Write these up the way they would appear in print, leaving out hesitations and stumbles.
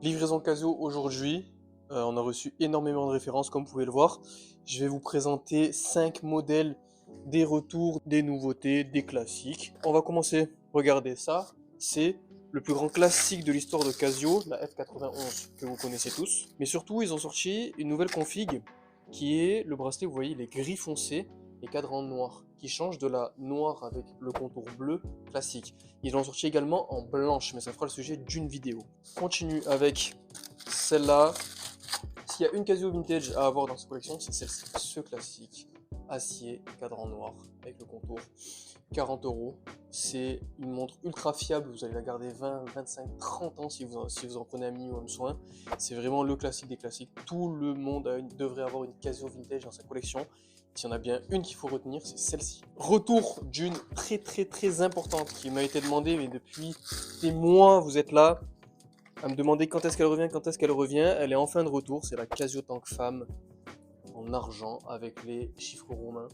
Livraison Casio aujourd'hui. On a reçu énormément de références, comme vous pouvez le voir. Je vais vous présenter 5 modèles, des retours, des nouveautés, des classiques. On va commencer. Regardez ça. C'est le plus grand classique de l'histoire de Casio, la F91, que vous connaissez tous. Mais surtout, ils ont sorti une nouvelle config qui est le bracelet, vous voyez, il est gris foncé et cadran noir, qui change de la noire avec le contour bleu classique. Ils l'ont sorti également en blanche, mais ça fera le sujet d'une vidéo. Continue avec celle-là. S'il y a une Casio vintage à avoir dans sa collection, c'est celle-ci, ce classique. Acier, cadran noir, avec le contour. 40 €. C'est une montre ultra fiable, vous allez la garder 20, 25, 30 ans si vous en prenez un minimum soin. C'est vraiment le classique des classiques. Tout le monde devrait avoir une Casio vintage dans sa collection. S'il y en a bien une qu'il faut retenir, c'est celle-ci. Retour d'une très importante qui m'a été demandée, mais depuis des mois, vous êtes là à me demander quand est-ce qu'elle revient. Elle est enfin de retour, c'est la Casio Tank Femme en argent avec les chiffres romains.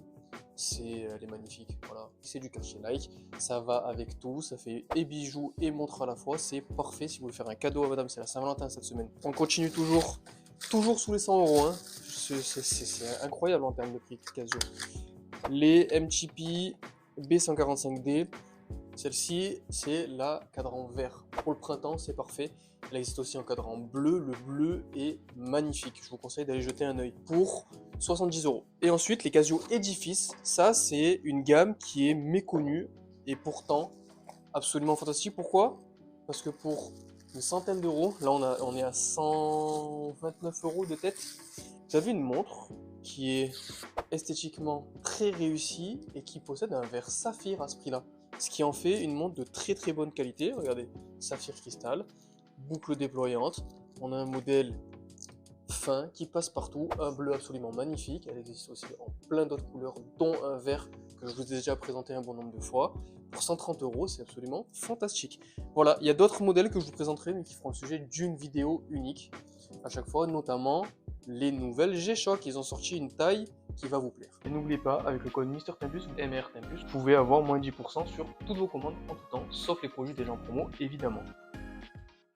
Elle est magnifique, voilà. C'est du Cartier Nike, ça va avec tout, ça fait et bijoux et montre à la fois, c'est parfait si vous voulez faire un cadeau à madame, c'est la Saint-Valentin cette semaine. On continue toujours sous les 100 €, hein. C'est incroyable en termes de prix Casio. Les MTP B145D, celle-ci c'est la cadran vert. Pour le printemps c'est parfait. Elle existe aussi en cadran bleu, le bleu est magnifique. Je vous conseille d'aller jeter un œil pour 70 €. Et ensuite les Casio Edifice, ça c'est une gamme qui est méconnue et pourtant absolument fantastique. Pourquoi? Parce que pour une centaine d'euros, là on est à 129 € de tête, vous avez une montre qui est esthétiquement très réussie et qui possède un verre saphir à ce prix-là. Ce qui en fait une montre de très bonne qualité. Regardez, saphir cristal, boucle déployante. On a un modèle fin qui passe partout, un bleu absolument magnifique. Elle existe aussi en plein d'autres couleurs, dont un vert que je vous ai déjà présenté un bon nombre de fois. Pour 130 €, c'est absolument fantastique. Voilà, il y a d'autres modèles que je vous présenterai, mais qui feront le sujet d'une vidéo unique à chaque fois, notamment les nouvelles G-Shock. Ils ont sorti une taille qui va vous plaire. Et n'oubliez pas, avec le code MrTempus, MRTempus, vous pouvez avoir moins 10% sur toutes vos commandes en tout temps, sauf les produits déjà en promo, évidemment.